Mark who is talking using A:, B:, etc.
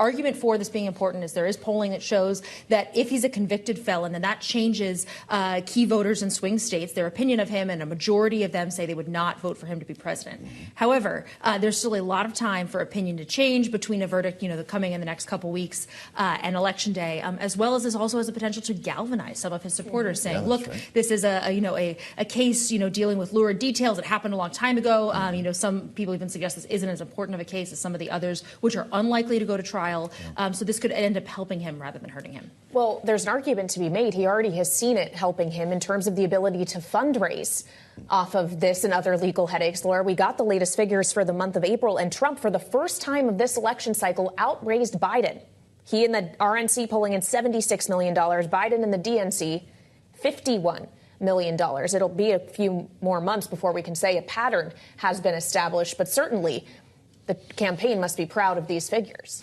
A: argument for this being important is there is polling that shows that if he's a convicted felon, then that changes key voters in swing states, their opinion of him, and a majority of them say they would not vote for him to be president. However, there's still a lot of time for opinion to change between a verdict, coming in the next couple weeks and Election Day, as well as this also has the potential to galvanize some of his supporters, saying, look, this is a case, dealing with lurid details. It happened a long time ago. Some people even suggest this isn't as important of a case as some of the others, which are unlikely to go to trial. So this could end up helping him rather than hurting him.
B: Well, there's an argument to be made. He already has seen it helping him in terms of the ability to fundraise off of this and other legal headaches. Laura, we got the latest figures for the month of April, and Trump, for the first time of this election cycle, outraised Biden. He in the RNC polling in $76 million, Biden in the DNC, $51 million. It'll be a few more months before we can say a pattern has been established, but certainly the campaign must be proud of these figures.